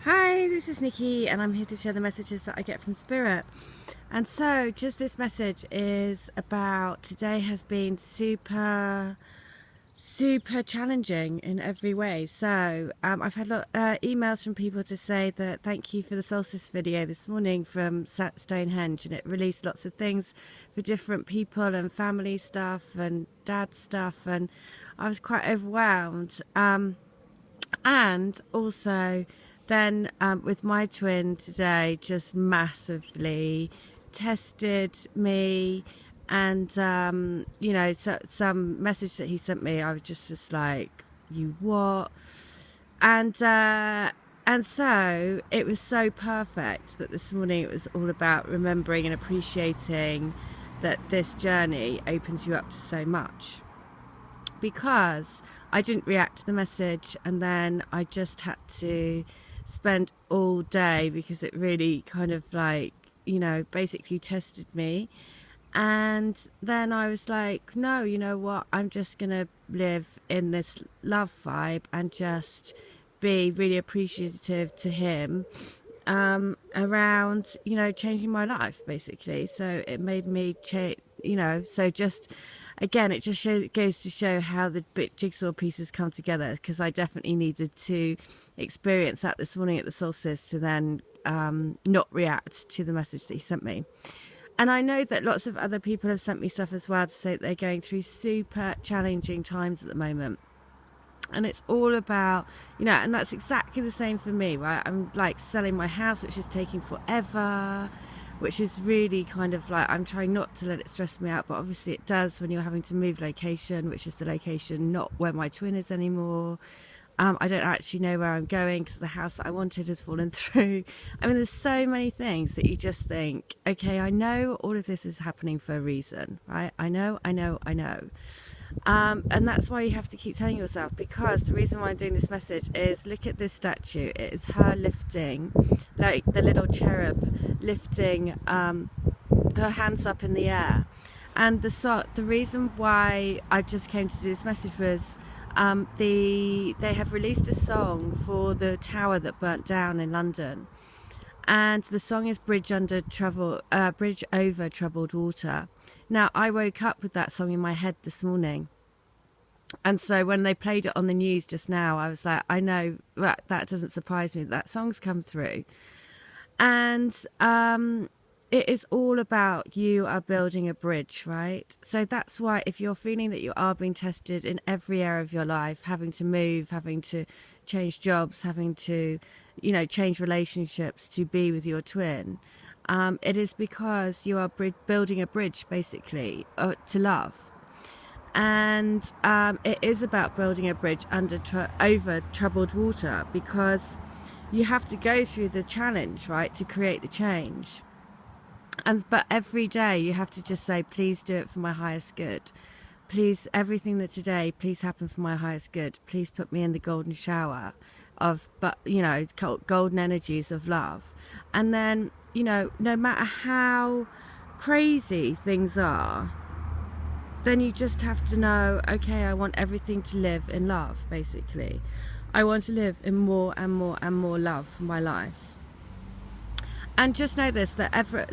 Hi, this is Nikki and I'm here to share the messages that I get from Spirit. And so just this message is about today has been super challenging in every way. So I've had emails from people to say that thank you for the solstice video this morning from Stonehenge, and it released lots of things for different people and family stuff and dad stuff, and I was quite overwhelmed. And also then with my twin today, just massively tested me. And you know, some message that he sent me, I was just like, you what? And so it was so perfect that this morning it was all about remembering and appreciating that this journey opens you up to so much, because I didn't react to the message, and then I just had to spend all day, because it really kind of like, you know, basically tested me. And then I was like, no, you know what, I'm just gonna live in this love vibe and just be really appreciative to him around, you know, changing my life basically. So it made me change, you know, so just again, it just goes to show how the jigsaw pieces come together, because I definitely needed to experience that this morning at the solstice to then not react to the message that he sent me. And I know that lots of other people have sent me stuff as well to say that they're going through super challenging times at the moment. And it's all about, you know, and that's exactly the same for me, right? I'm like selling my house, which is taking forever, which is really kind of like, I'm trying not to let it stress me out, but obviously it does when you're having to move location, which is the location not where my twin is anymore. I don't actually know where I'm going because the house that I wanted has fallen through. I mean, there's so many things that you just think, okay, I know all of this is happening for a reason, right? I know. And that's why you have to keep telling yourself, because the reason why I'm doing this message is, look at this statue. It is her lifting, like the little cherub lifting her hands up in the air. And the reason why I just came to do this message was they have released a song for the tower that burnt down in London, and the song is Bridge Over Troubled Water. Now, I woke up with that song in my head this morning, and so when they played it on the news just now, I was like, I know, that doesn't surprise me that song's come through. And it is all about, you are building a bridge, right? So that's why, if you're feeling that you are being tested in every area of your life, having to move, having to change jobs, having to, you know, change relationships to be with your twin, it is because you are building a bridge basically to love. And it is about building a bridge over troubled water, because you have to go through the challenge, right, to create the change. But every day you have to just say, please do it for my highest good. Please, everything that today, please happen for my highest good. Please put me in the golden shower of, but you know, golden energies of love. And then, you know, no matter how crazy things are, then you just have to know, okay, I want everything to live in love, basically. I want to live in more and more and more love for my life. And just know this,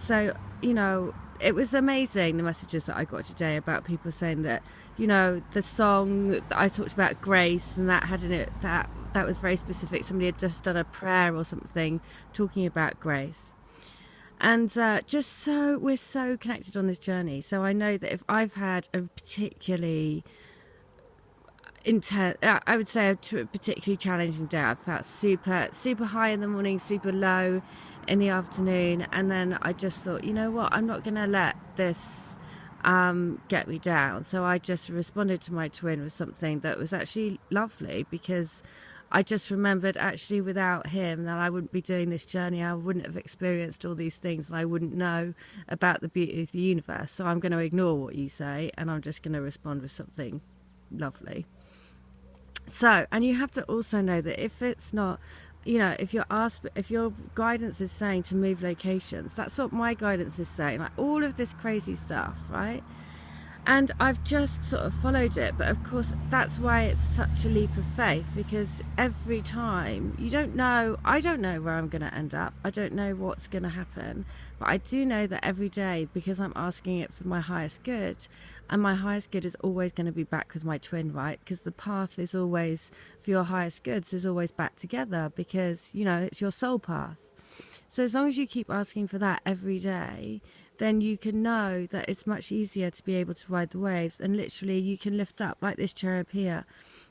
so, you know, it was amazing, the messages that I got today about people saying that, you know, the song that I talked about, Grace, and that had in it, that was very specific. Somebody had just done a prayer or something talking about grace. And just so, we're so connected on this journey. So I know that if I've had a particularly intense, I would say a particularly challenging day. I felt super high in the morning, super low in the afternoon, and then I just thought, you know what, I'm not gonna let this get me down. So I just responded to my twin with something that was actually lovely, because I just remembered, actually, without him, that I wouldn't be doing this journey. I wouldn't have experienced all these things, and I wouldn't know about the beauty of the universe. So I'm going to ignore what you say, and I'm just going to respond with something lovely. So, and you have to also know that if it's not, you know, if your guidance is saying to move locations, that's what my guidance is saying, like all of this crazy stuff, right? And I've just sort of followed it, but of course that's why it's such a leap of faith, because every time I don't know where I'm going to end up, I don't know what's going to happen, but I do know that every day, because I'm asking it for my highest good, and my highest good is always going to be back with my twin, right? Because the path is always, for your highest goods, is always back together, because, you know, it's your soul path. So as long as you keep asking for that every day, then you can know that it's much easier to be able to ride the waves, and literally you can lift up, like this cherub here.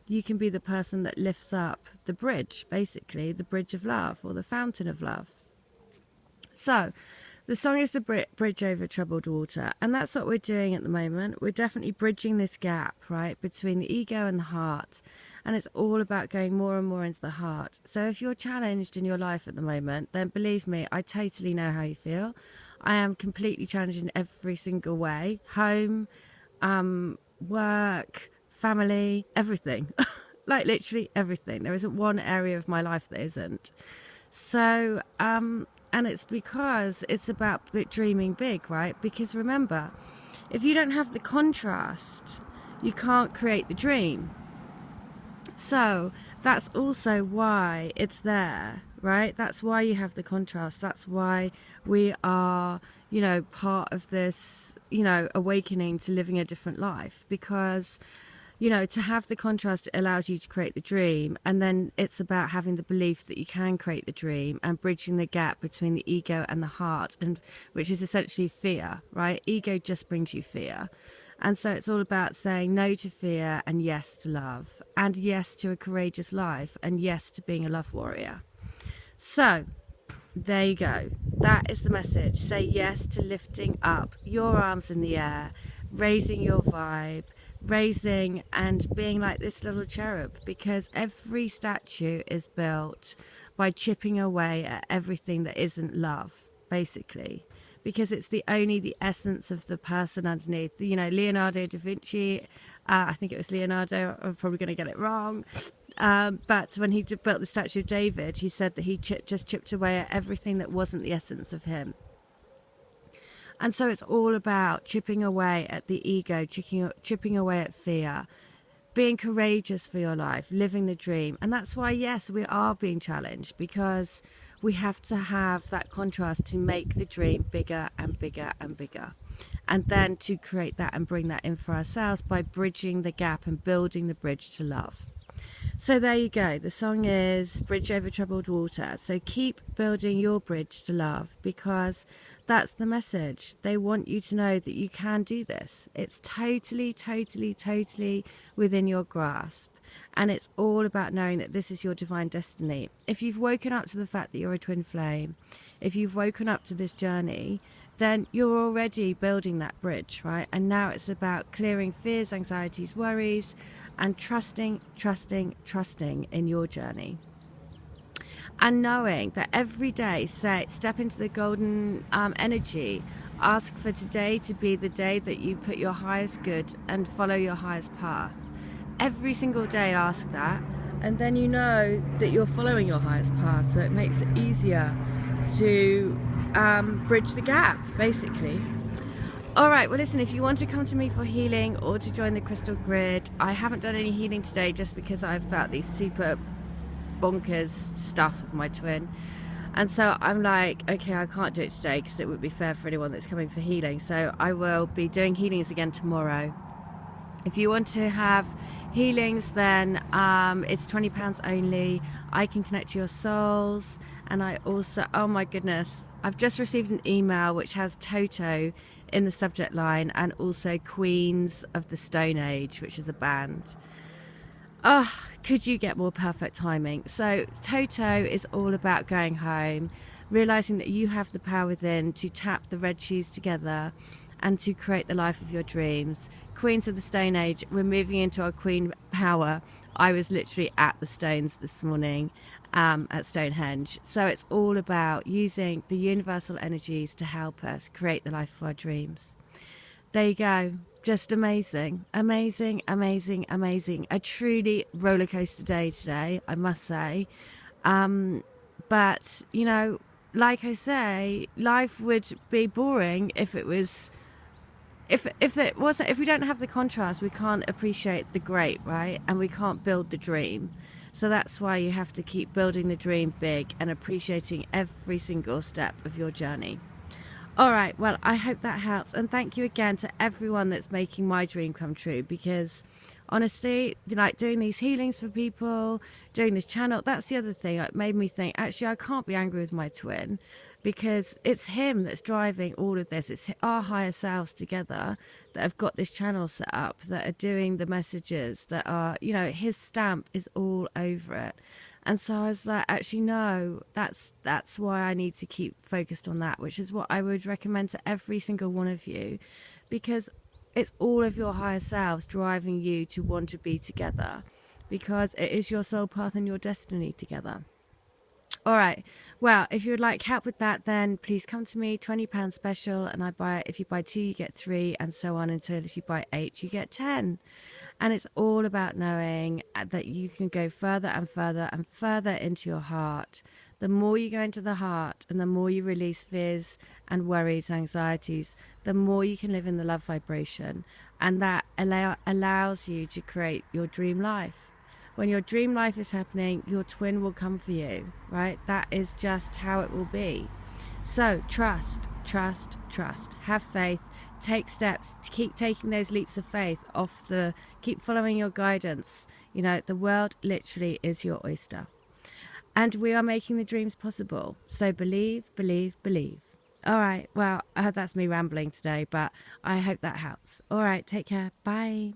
You can be the person that lifts up the bridge, basically, the bridge of love, or the fountain of love. So the song is the bridge over troubled water, and that's what we're doing at the moment. We're definitely bridging this gap, right, between the ego and the heart, and it's all about going more and more into the heart. So if you're challenged in your life at the moment, then believe me, I totally know how you feel. I am completely challenged in every single way. Home, work, family, everything. Like literally everything. There isn't one area of my life that isn't. So, and it's because it's about dreaming big, right? Because remember, if you don't have the contrast, you can't create the dream. So that's also why it's there, right? That's why you have the contrast. That's why we are, you know, part of this, you know, awakening to living a different life. Because, you know, to have the contrast allows you to create the dream, and then it's about having the belief that you can create the dream and bridging the gap between the ego and the heart, and which is essentially fear, right? Ego just brings you fear. And so it's all about saying no to fear and yes to love, and yes to a courageous life, and yes to being a love warrior. So there you go. That is the message. Say yes to lifting up your arms in the air, raising your vibe, raising and being like this little cherub, because every statue is built by chipping away at everything that isn't love, basically. Because it's the essence of the person underneath. You know, Leonardo da Vinci, I think it was Leonardo, I'm probably going to get it wrong, but when he built the statue of David, he said that he just chipped away at everything that wasn't the essence of him. And so it's all about chipping away at the ego, chipping away at fear, being courageous for your life, living the dream. And that's why, yes, we are being challenged, because we have to have that contrast to make the dream bigger and bigger and bigger. And then to create that and bring that in for ourselves by bridging the gap and building the bridge to love. So there you go. The song is Bridge Over Troubled Water. So keep building your bridge to love, because that's the message. They want you to know that you can do this. It's totally, totally, totally within your grasp. And it's all about knowing that this is your divine destiny. If you've woken up to the fact that you're a twin flame, if you've woken up to this journey, then you're already building that bridge, right? And now it's about clearing fears, anxieties, worries, and trusting in your journey. And knowing that every day, step into the golden energy. Ask for today to be the day that you put your highest good and follow your highest path. Every single day ask that, and then you know that you're following your highest path, so it makes it easier to bridge the gap, basically. Alright, well listen, if you want to come to me for healing or to join the Crystal Grid, I haven't done any healing today just because I've felt these super bonkers stuff with my twin, and so I'm like, okay, I can't do it today because it would be fair for anyone that's coming for healing, so I will be doing healings again tomorrow. If you want to have healings, then it's £20 only. I can connect to your souls, and I also, oh my goodness, I've just received an email which has Toto in the subject line, and also Queens of the Stone Age, which is a band. Oh, could you get more perfect timing? So Toto is all about going home, realizing that you have the power within to tap the red shoes together and to create the life of your dreams. Queens of the Stone Age, we're moving into our queen power. I was literally at the stones this morning at Stonehenge. So it's all about using the universal energies to help us create the life of our dreams. There you go. Just amazing, amazing, amazing, amazing. A truly roller coaster day today, I must say. But, you know, like I say, life would be boring if it was if we don't have the contrast, we can't appreciate the great, right? And we can't build the dream. So that's why you have to keep building the dream big and appreciating every single step of your journey. All right, well, I hope that helps. And thank you again to everyone that's making my dream come true, because honestly, like doing these healings for people, doing this channel, that's the other thing. It made me think, actually, I can't be angry with my twin, because it's him that's driving all of this. It's our higher selves together that have got this channel set up, that are doing the messages, that are, you know, his stamp is all over it. And so I was like, actually, no, that's why I need to keep focused on that, which is what I would recommend to every single one of you, because it's all of your higher selves driving you to want to be together, because it is your soul path and your destiny together. All right, well, if you would like help with that, then please come to me. £20 special, and if you buy 2 you get 3, and so on, until if you buy 8 you get 10. And it's all about knowing that you can go further and further and further into your heart. The more you go into the heart, and the more you release fears and worries and anxieties, the more you can live in the love vibration. And that allows you to create your dream life. When your dream life is happening, your twin will come for you, right? That is just how it will be. So trust, trust, trust. Have faith. Take steps. Keep taking those leaps of faith keep following your guidance. You know, the world literally is your oyster. And we are making the dreams possible. So believe, believe, believe. All right. Well, that's me rambling today, but I hope that helps. All right. Take care. Bye.